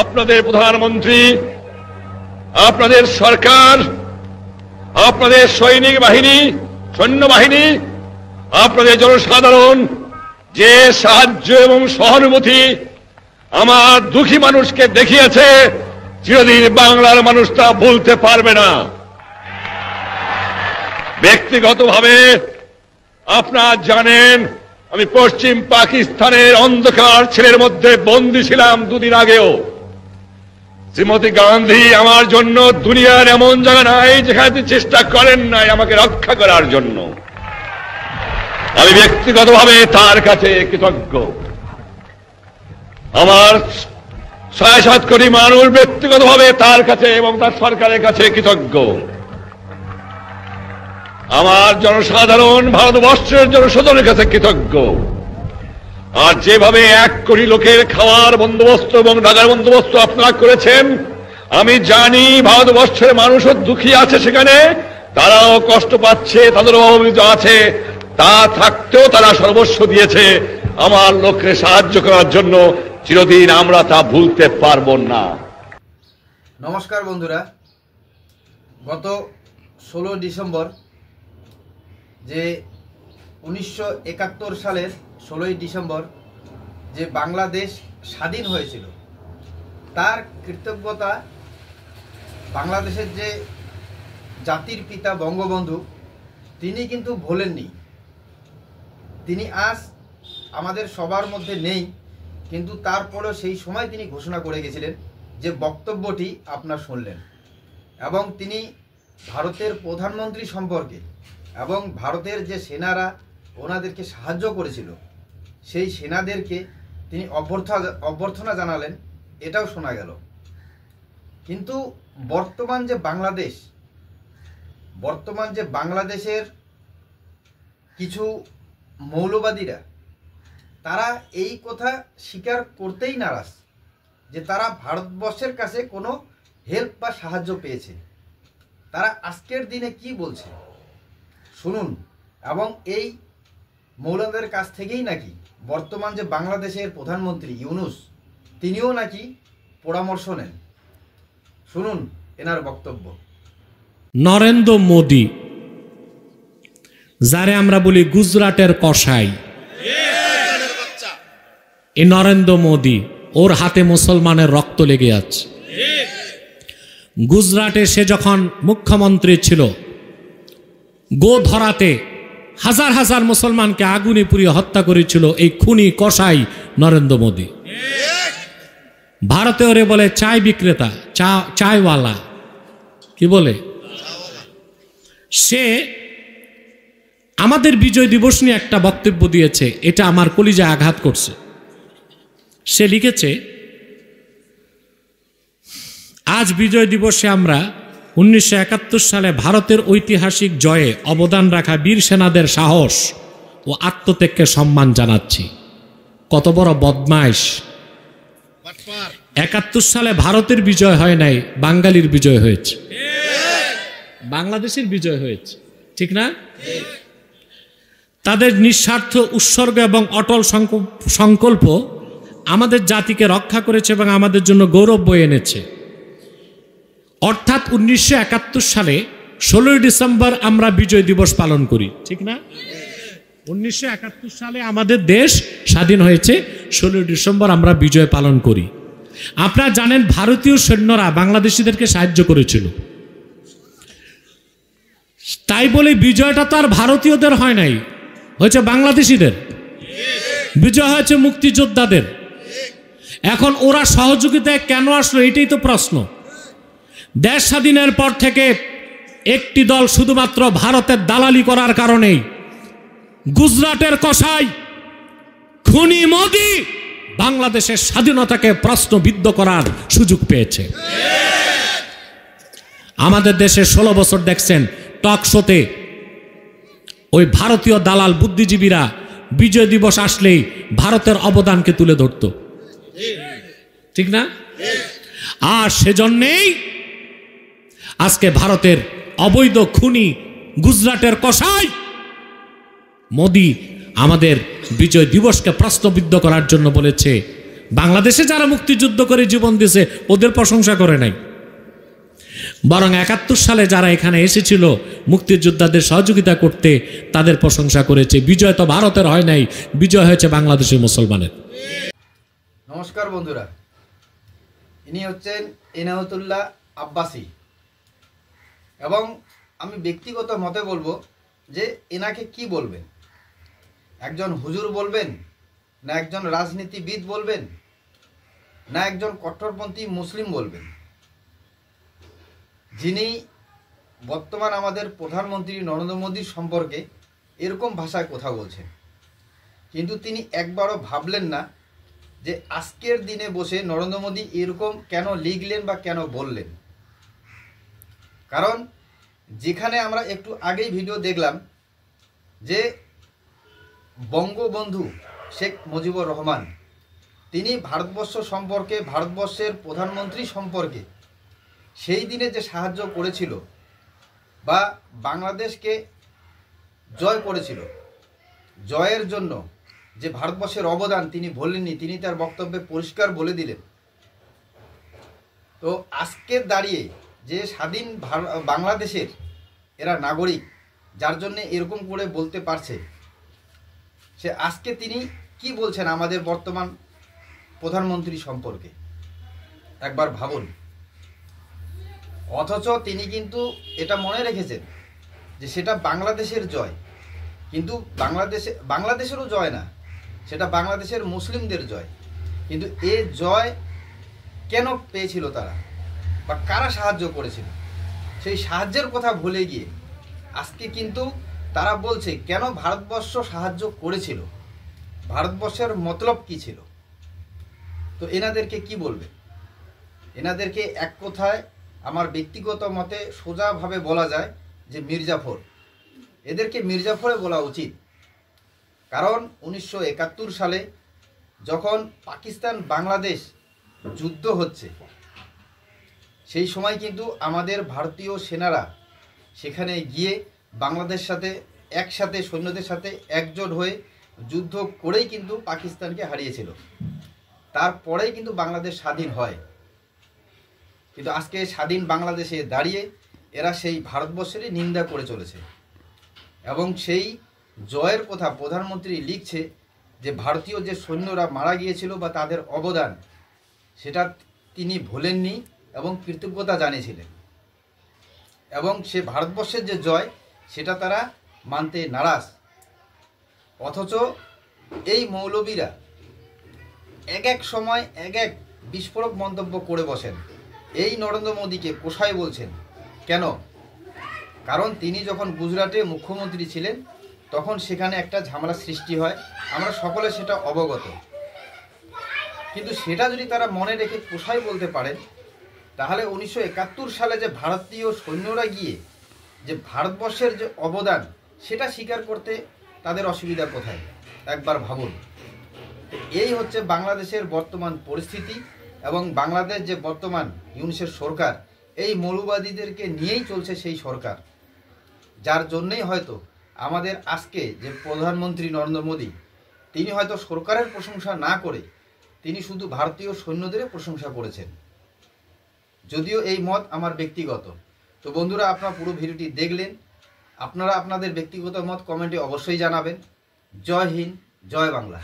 আপনাদের প্রধানমন্ত্রী, আপনাদের সরকার, আপনাদের সৈনিক বাহিনী, সৈন্যবাহিনী, আপনাদের জনসাধারণ যে সাহায্য এবং সহানুভূতি আমার দুঃখী মানুষকে দেখিয়েছে, চিরদিন বাংলার মানুষ তা ভুলতে পারবে না। ব্যক্তিগতভাবে আপনারা জানেন, আমি পশ্চিম পাকিস্তানের অন্ধকার ছেলের মধ্যে বন্দী ছিলাম দুদিন আগেও। শ্রীমতী গান্ধী আমার জন্য দুনিয়ার এমন জায়গা নাই যেখানে চেষ্টা করেন নাই আমাকে রক্ষা করার জন্য। আমি ব্যক্তিগতভাবে তার কাছে কৃতজ্ঞ। আমার ৬৭ কোটি মানুষ ব্যক্তিগতভাবে তার কাছে এবং তার সরকারের কাছে কৃতজ্ঞ। আমার জনসাধারণ, ভারতবর্ষের জনসাধারণের কাছে কৃতজ্ঞ। আর যেভাবে ১ কোটি লোকের খাওয়ার বন্দোবস্ত এবং ঢাকার বন্দোবস্ত আপনারা করেছেন, আমি জানি ভারতবর্ষের মানুষও দুঃখী আছে, সেখানে তারাও কষ্ট পাচ্ছে, তাদেরও অভাবিত আছে। তা থাকতেও তারা সর্বস্ব দিয়েছে আমার লোককে সাহায্য করার জন্য। চিরদিন আমরা তা ভুলতে পারবো না। নমস্কার বন্ধুরা, গত 16 ডিসেম্বর যে 1971 সালের 16ই ডিসেম্বর যে বাংলাদেশ স্বাধীন হয়েছিল, তার কৃতজ্ঞতা বাংলাদেশের যে জাতির পিতা বঙ্গবন্ধু তিনি কিন্তু ভোলেননি। তিনি আজ আমাদের সবার মধ্যে নেই, কিন্তু তারপরেও সেই সময় তিনি ঘোষণা করে গেছিলেন যে বক্তব্যটি আপনারা শুনলেন, এবং তিনি ভারতের প্রধানমন্ত্রী সম্পর্কে এবং ভারতের যে সেনারা ওনাদেরকে সাহায্য করেছিল সেই সেনাদেরকে তিনি অভ্যর্থনা জানালেন, এটাও শোনা গেল। কিন্তু বর্তমান যে বাংলাদেশের কিছু মৌলবাদীরা তারা এই কথা স্বীকার করতেই নারাজ যে তারা ভারতবর্ষের কাছে কোনো হেল্প বা সাহায্য পেয়েছে। তারা আজকের দিনে কি বলছে শুনুন। এবং এই মৌলবাদীদের কাছ থেকেই নাকি বর্তমান যে বাংলাদেশের প্রধানমন্ত্রী ইউনূস তিনিও নাকি পরামর্শ নেন। শুনুন এনার বক্তব্য। নরেন্দ্র মোদি, যারে আমরা বলি গুজরাটের কসাই, এই নরেন্দ্র মোদি, ওর হাতে মুসলমানের রক্ত লেগে আছে। গুজরাটে সে যখন মুখ্যমন্ত্রী ছিল, গো ধরাতে হাজার হাজার মুসলমানকে আগুনে পুড়িয়ে হত্যা করেছিল এই খুনি কসাই নরেন্দ্র মোদি। ভারতে ওরে বলে চায় বিক্রেতা, চায়ওয়ালা, কি বলে। সে আমাদের বিজয় দিবস নিয়ে একটা বক্তব্য দিয়েছে, এটা আমার কলিজায় আঘাত করছে। সে লিখেছে, আজ বিজয় দিবসে আমরা 1971 সালে ভারতের ঐতিহাসিক জয়ে অবদান রাখা বীর সেনাদের সাহস ও আত্মত্যাগকে সম্মান জানাচ্ছি। কত বড় বদমাইশ! 71 সালে ভারতের বিজয় হয় নাই, বাঙালির বিজয় হয়েছে, বাংলাদেশের বিজয় হয়েছে, ঠিক না? তাদের নিঃস্বার্থ উৎসর্গ এবং অটল সংকল্প আমাদের জাতিকে রক্ষা করেছে এবং আমাদের জন্য গৌরব বয়ে এনেছে। অর্থাৎ 1971 সালে 16 ডিসেম্বর আমরা বিজয় দিবস পালন করি, ঠিক না? 1971 সালে আমাদের দেশ স্বাধীন হয়েছে, 16 ডিসেম্বর আমরা বিজয় পালন করি। আপনারা জানেন ভারতীয় সৈন্যরা বাংলাদেশিদেরকে সাহায্য করেছিল, তাই বলে বিজয়টা তো আর ভারতীয়দের হয় নাই, হয়েছে বাংলাদেশিদের। বিজয় হয়েছে মুক্তিযোদ্ধাদের। এখন ওরা সহযোগিতায় কেন আসলো, এটাই তো প্রশ্ন। দেশ স্বাধীনের পর থেকে একটি দল শুধুমাত্র ভারতের দালালি করার কারণেই গুজরাটের কসাই খুনি মোদি বাংলাদেশের স্বাধীনতাকে প্রশ্নবিদ্ধ করার সুযোগ পেয়েছে। আমাদের দেশে 16 বছর দেখছেন টক শোতে ওই ভারতীয় দালাল বুদ্ধিজীবীরা বিজয় দিবস আসলেই ভারতের অবদানকে তুলে ধরত, ঠিক না? আর সেজন্যেই আজকে ভারতের অবৈধ খুনি গুজরাটের কসাই মোদি আমাদের বিজয় দিবসকে প্রশ্নবিদ্ধ করার জন্য বলেছে বাংলাদেশে যারা মুক্তিযুদ্ধ করে জীবন দিয়েছে ওদের প্রশংসা করে নাই, বরং ৭১ সালে যারা এখানে এসেছিল মুক্তিযোদ্ধাদের সহযোগিতা করতে তাদের প্রশংসা করেছে। বিজয় তো ভারতের হয় নাই, বিজয় হয়েছে বাংলাদেশের মুসলমানের। নমস্কার বন্ধুরা, ইনি হচ্ছেন এনায়েতুল্লাহ আব্বাসী এবং আমি ব্যক্তিগত মতে বলবো যে এনাকে কি বলবেন, একজন হুজুর বলবেন, না একজন রাজনীতিবিদ বলবেন, না একজন কট্টরপন্থী মুসলিম বলবেন, যিনি বর্তমান আমাদের প্রধানমন্ত্রী নরেন্দ্র মোদীর সম্পর্কে এরকম ভাষায় কথা বলছেন, কিন্তু তিনি একবারও ভাবলেন না যে আজকের দিনে বসে নরেন্দ্র মোদী এরকম কেন লিখলেন বা কেন বললেন। কারণ যেখানে আমরা একটু আগেই ভিডিও দেখলাম যে বঙ্গবন্ধু শেখ মুজিবুর রহমান তিনি ভারতবর্ষ সম্পর্কে, ভারতবর্ষের প্রধানমন্ত্রী সম্পর্কে সেই দিনে যে সাহায্য করেছিল বা বাংলাদেশকে জয় করেছিল, জয়ের জন্য যে ভারতবর্ষের অবদান তিনি বললেননি, তিনি তার বক্তব্যে পরিষ্কার বলে দিলেন। তো আজকে দাঁড়িয়ে যে স্বাধীন বাংলাদেশের এরা নাগরিক, যার জন্য এরকম করে বলতে পারছে, সে আজকে তিনি কি বলছেন আমাদের বর্তমান প্রধানমন্ত্রী সম্পর্কে একবার ভাবুন। অথচ তিনি কিন্তু এটা মনে রেখেছেন যে সেটা বাংলাদেশের জয়, কিন্তু বাংলাদেশেরও জয় না, সেটা বাংলাদেশের মুসলিমদের জয়। কিন্তু এ জয় কেন পেয়েছিল তারা বা কারা সাহায্য করেছিল, সেই সাহায্যের কথা ভুলে গিয়ে আজকে কিন্তু তারা বলছে কেন ভারতবর্ষ সাহায্য করেছিল, ভারতবর্ষের মতলব কি ছিল। তো এনাদেরকে কি বলবে? এনাদেরকে এক কথায় আমার ব্যক্তিগত মতে সোজাভাবে বলা যায় যে মির্জাফর। এদেরকে মির্জাফরে বলা উচিত। কারণ 1971 সালে যখন পাকিস্তান বাংলাদেশ যুদ্ধ হচ্ছে, সেই সময় কিন্তু আমাদের ভারতীয় সেনারা সেখানে গিয়ে বাংলাদেশ সাথে একসাথে সৈন্যদের সাথে একজোট হয়ে যুদ্ধ করেই কিন্তু পাকিস্তানকে হারিয়েছিল। তারপরেই কিন্তু বাংলাদেশ স্বাধীন হয়। কিন্তু আজকে স্বাধীন বাংলাদেশে দাঁড়িয়ে এরা সেই ভারতবর্ষেরই নিন্দা করে চলেছে এবং সেই জয়ের কথা প্রধানমন্ত্রী লিখছে যে ভারতীয় যে সৈন্যরা মারা গিয়েছিল বা তাদের অবদান, সেটা তিনি ভোলেননি এবং কৃতজ্ঞতা জানিয়েছিলেন এবং সে ভারতবর্ষের যে জয় সেটা তারা মানতে নারাজ। অথচ এই মৌলবীরা এক এক সময় এক এক বিস্ফোরক মন্তব্য করে বসেন, এই নরেন্দ্র মোদীকে কোষায় বলছেন। কেন? কারণ তিনি যখন গুজরাটে মুখ্যমন্ত্রী ছিলেন তখন সেখানে একটা ঝামেলা সৃষ্টি হয়, আমরা সকলে সেটা অবগত। কিন্তু সেটা যদি তারা মনে রেখে কোষায় বলতে পারেন, তাহলে 1971 সালে যে ভারতীয় সৈন্যরা গিয়ে যে ভারতবর্ষের যে অবদান সেটা স্বীকার করতে তাদের অসুবিধা কোথায় একবার ভাবুন। এই হচ্ছে বাংলাদেশের বর্তমান পরিস্থিতি এবং বাংলাদেশ যে বর্তমান ইউনিসের সরকার, এই মৌলবাদীদেরকে নিয়েই চলছে সেই সরকার, যার জন্যই হয়তো আমাদের আজকে যে প্রধানমন্ত্রী নরেন্দ্র মোদী, তিনি হয়তো সরকারের প্রশংসা না করে তিনি শুধু ভারতীয় সৈন্যদের প্রশংসা করেছেন। যদিও এই মত আমার ব্যক্তিগত। তো বন্ধুরা, আপনারা পুরো ভিডিওটি দেখলেন, আপনারা আপনাদের ব্যক্তিগত মত কমেন্টে অবশ্যই জানাবেন। জয় হিন্দ, জয় বাংলা।